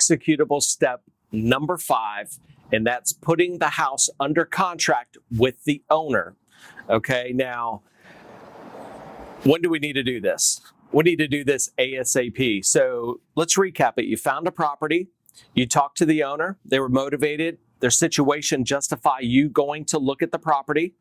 executable step number 5, and that's putting the house under contract with the owner. Okay, now, when do we need to do this? We need to do this ASAP. So let's recap it. You found a property, you talked to the owner, they were motivated, their situation justify you going to look at the property.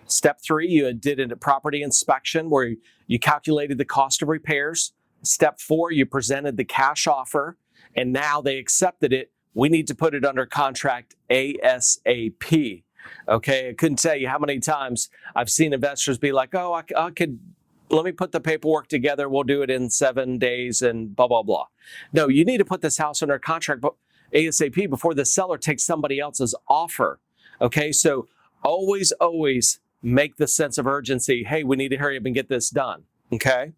Step 3, you did a property inspection where you calculated the cost of repairs. Step 4, you presented the cash offer, and now they accepted it. We need to put it under contract ASAP. Okay, I couldn't tell you how many times I've seen investors be like, oh, I could, let me put the paperwork together. We'll do it in 7 days and blah, blah, blah. No, you need to put this house under contract ASAP before the seller takes somebody else's offer. Okay, so always make the sense of urgency. Hey, we need to hurry up and get this done. Okay.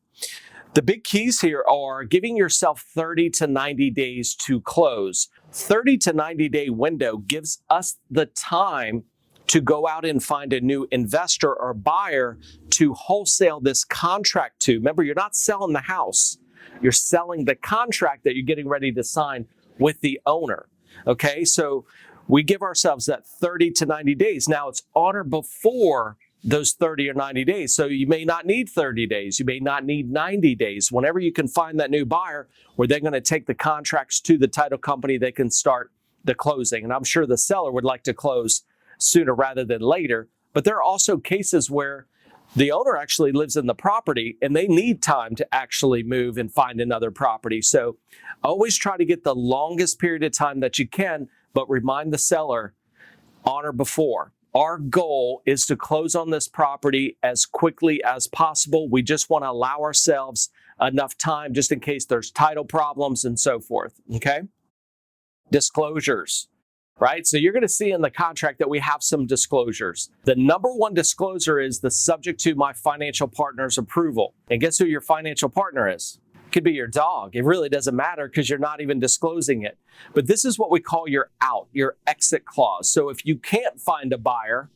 The big keys here are giving yourself 30 to 90 days to close. 30 to 90 day window gives us the time to go out and find a new investor or buyer to wholesale this contract to. Remember, you're not selling the house. You're selling the contract that you're getting ready to sign with the owner. Okay, so we give ourselves that 30 to 90 days. Now, it's on or before those 30 or 90 days. So you may not need 30 days. You may not need 90 days. Whenever you can find that new buyer where they're going to take the contracts to the title company, they can start the closing. And I'm sure the seller would like to close sooner rather than later. But there are also cases where the owner actually lives in the property and they need time to actually move and find another property. So always try to get the longest period of time that you can, but remind the seller on or before. Our goal is to close on this property as quickly as possible. We just want to allow ourselves enough time just in case there's title problems and so forth, okay? Disclosures, right? So you're going to see in the contract that we have some disclosures. The number 1 disclosure is the subject to my financial partner's approval. And guess who your financial partner is? Could be your dog. It really doesn't matter because you're not even disclosing it. But this is what we call your out, your exit clause. So if you can't find a buyer,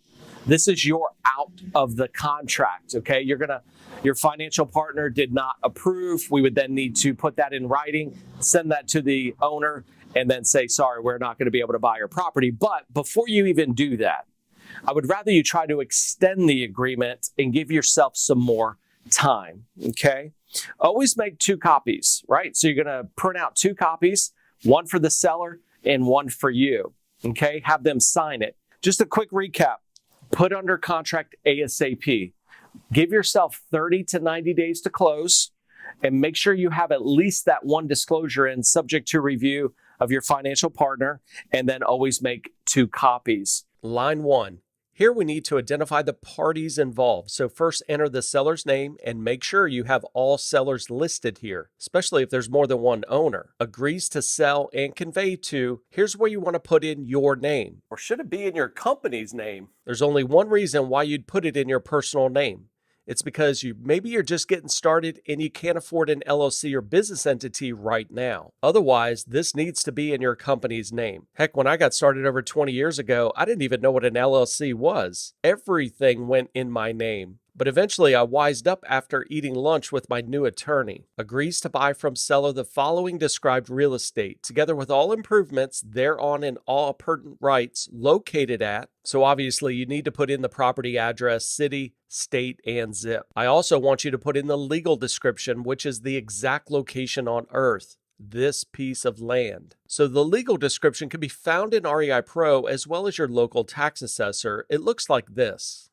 this is your out of the contract, okay? Your financial partner did not approve. We would then need to put that in writing, send that to the owner, and then say, sorry, we're not going to be able to buy your property. But before you even do that, I would rather you try to extend the agreement and give yourself some more time, okay? Always make 2 copies, right? So you're going to print out 2 copies, one for the seller and one for you, okay? Have them sign it. Just a quick recap. Put under contract ASAP. Give yourself 30 to 90 days to close and make sure you have at least that 1 disclosure in subject to review of your financial partner, and then always make 2 copies. Line 1. Here we need to identify the parties involved. So first enter the seller's name and make sure you have all sellers listed here, especially if there's more than one owner. Agrees to sell and convey to, here's where you want to put in your name. Or should it be in your company's name? There's only one reason why you'd put it in your personal name. It's because maybe you're just getting started and you can't afford an LLC or business entity right now. Otherwise, this needs to be in your company's name. Heck, when I got started over 20 years ago, I didn't even know what an LLC was. Everything went in my name. But eventually I wised up after eating lunch with my new attorney. Agrees to buy from seller the following described real estate, together with all improvements thereon and all pertinent rights located at. So obviously you need to put in the property address, city, state, and zip. I also want you to put in the legal description, which is the exact location on earth. This piece of land. So the legal description can be found in REIPro as well as your local tax assessor. It looks like this.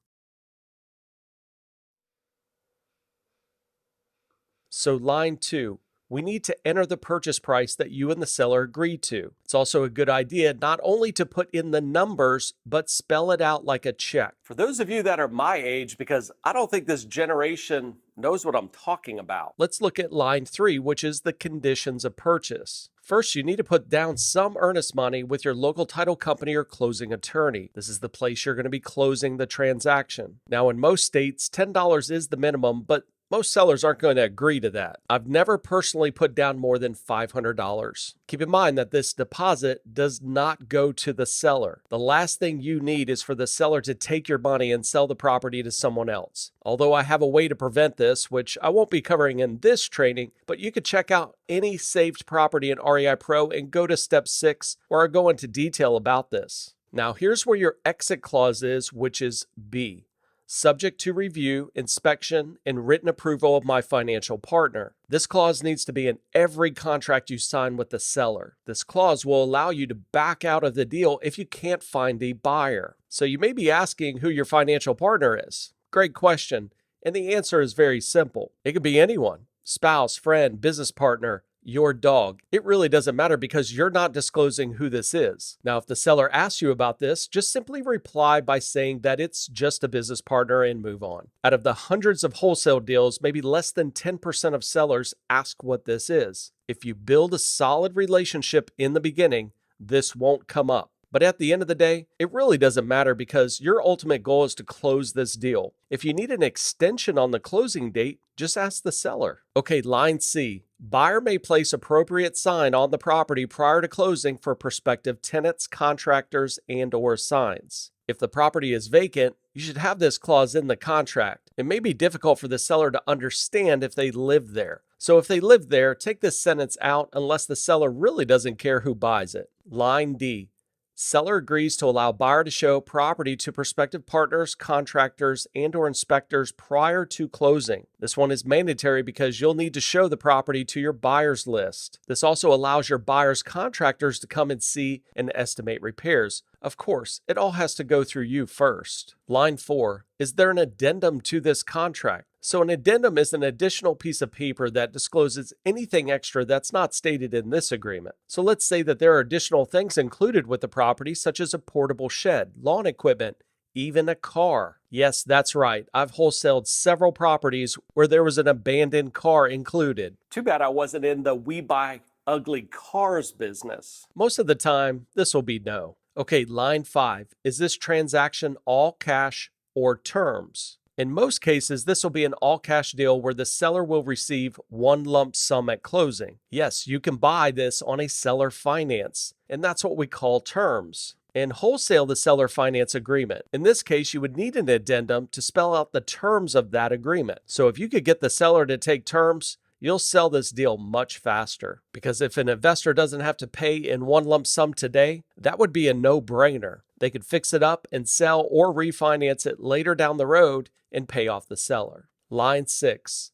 So line 2, we need to enter the purchase price that you and the seller agreed to. It's also a good idea not only to put in the numbers, but spell it out like a check. For those of you that are my age, because I don't think this generation knows what I'm talking about. Let's look at line 3, which is the conditions of purchase. First, you need to put down some earnest money with your local title company or closing attorney. This is the place you're going to be closing the transaction. Now, in most states, $10 is the minimum, but Most sellers aren't going to agree to that. I've never personally put down more than $500. Keep in mind that this deposit does not go to the seller. The last thing you need is for the seller to take your money and sell the property to someone else. Although I have a way to prevent this, which I won't be covering in this training, but you could check out any saved property in REIPro and go to step 6, where I go into detail about this. Now, here's where your exit clause is, which is B. Subject to review, inspection, and written approval of my financial partner. This clause needs to be in every contract you sign with the seller. This clause will allow you to back out of the deal if you can't find a buyer. So you may be asking who your financial partner is. Great question. And the answer is very simple. It could be anyone: spouse, friend, business partner, your dog. It really doesn't matter because you're not disclosing who this is. Now, if the seller asks you about this, just simply reply by saying that it's just a business partner and move on. Out of the hundreds of wholesale deals, maybe less than 10% of sellers ask what this is. If you build a solid relationship in the beginning, this won't come up. But at the end of the day, it really doesn't matter because your ultimate goal is to close this deal. If you need an extension on the closing date, just ask the seller. Okay, line C. Buyer may place appropriate sign on the property prior to closing for prospective tenants, contractors, and/or signs. If the property is vacant, you should have this clause in the contract. It may be difficult for the seller to understand if they live there. So if they live there, take this sentence out unless the seller really doesn't care who buys it. Line D. Seller agrees to allow buyer to show property to prospective partners, contractors, and/or inspectors prior to closing. This one is mandatory because you'll need to show the property to your buyers list. This also allows your buyers' contractors to come and see and estimate repairs. Of course, it all has to go through you first. Line 4. Is there an addendum to this contract? So an addendum is an additional piece of paper that discloses anything extra that's not stated in this agreement. So let's say that there are additional things included with the property, such as a portable shed, lawn equipment, even a car. Yes, that's right. I've wholesaled several properties where there was an abandoned car included. Too bad I wasn't in the we buy ugly cars business. Most of the time, this will be no. Okay, line 5. Is this transaction all cash or terms? In most cases, this will be an all-cash deal where the seller will receive one lump sum at closing. Yes, you can buy this on a seller finance, and that's what we call terms. And wholesale the seller finance agreement. In this case, you would need an addendum to spell out the terms of that agreement. So if you could get the seller to take terms, you'll sell this deal much faster. Because if an investor doesn't have to pay in one lump sum today, that would be a no-brainer. They could fix it up and sell or refinance it later down the road and pay off the seller. Line 6.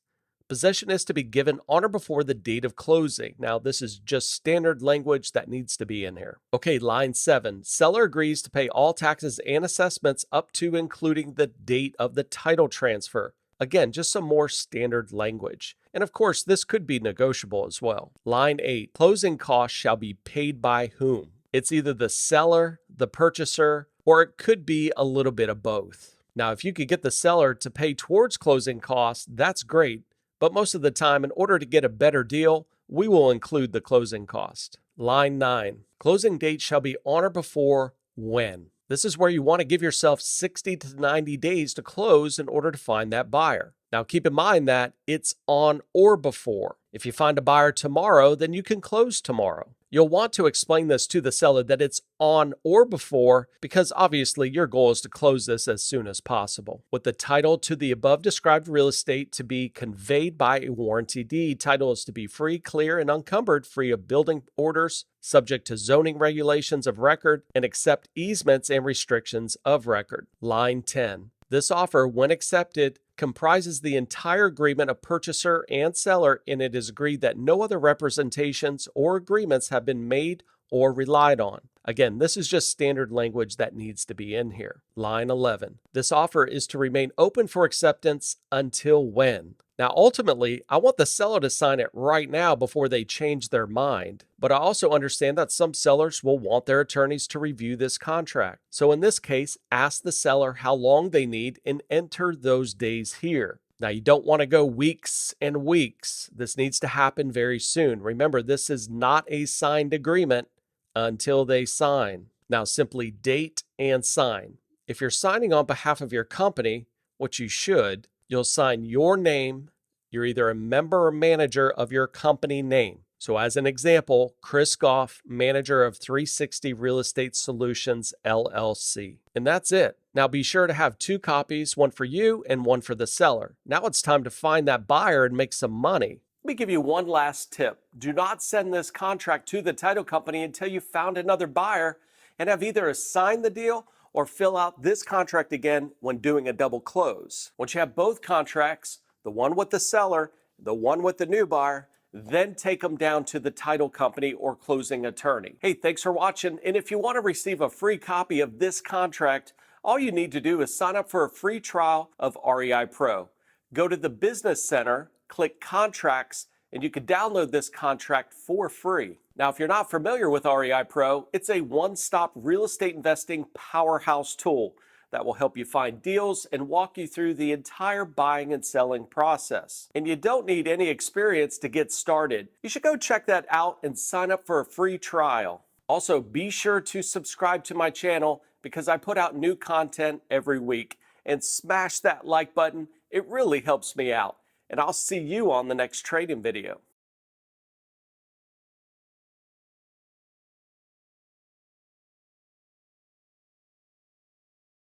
Possession is to be given on or before the date of closing. Now, this is just standard language that needs to be in here. Okay, line 7. Seller agrees to pay all taxes and assessments up to including the date of the title transfer. Again, just some more standard language. And of course, this could be negotiable as well. Line 8. Closing costs shall be paid by whom? It's either the seller, the purchaser, or it could be a little bit of both. Now, if you could get the seller to pay towards closing costs, that's great. But most of the time, in order to get a better deal, we will include the closing cost. Line 9. Closing date shall be on or before when? This is where you want to give yourself 60 to 90 days to close in order to find that buyer. Now, keep in mind that it's on or before. If you find a buyer tomorrow, then you can close tomorrow. You'll want to explain this to the seller that it's on or before because obviously your goal is to close this as soon as possible. With the title to the above described real estate to be conveyed by a warranty deed, title is to be free, clear, and unencumbered, free of building orders, subject to zoning regulations of record, and accept easements and restrictions of record. Line 10. This offer, when accepted, comprises the entire agreement of purchaser and seller, and it is agreed that no other representations or agreements have been made or relied on. Again, this is just standard language that needs to be in here. Line 11. This offer is to remain open for acceptance until when? Now, ultimately, I want the seller to sign it right now before they change their mind. But I also understand that some sellers will want their attorneys to review this contract. So in this case, ask the seller how long they need and enter those days here. Now, you don't want to go weeks and weeks. This needs to happen very soon. Remember, this is not a signed agreement until they sign. Now, simply date and sign. If you're signing on behalf of your company, which you should, you'll sign your name, you're either a member or manager of your company name. So as an example, Chris Goff, manager of 360 Real Estate Solutions, LLC. And that's it. Now be sure to have 2 copies, one for you and one for the seller. Now it's time to find that buyer and make some money. Let me give you one last tip. Do not send this contract to the title company until you found another buyer and have either assigned the deal or fill out this contract again when doing a double close. Once you have both contracts, the one with the seller, the one with the new buyer, then take them down to the title company or closing attorney. Hey, thanks for watching. And if you want to receive a free copy of this contract, all you need to do is sign up for a free trial of REIPro. Go to the Business Center, click Contracts, and you can download this contract for free. Now, if you're not familiar with REIPro, it's a one-stop real estate investing powerhouse tool that will help you find deals and walk you through the entire buying and selling process. And you don't need any experience to get started. You should go check that out and sign up for a free trial. Also, be sure to subscribe to my channel because I put out new content every week. And smash that like button. It really helps me out. And I'll see you on the next trading video.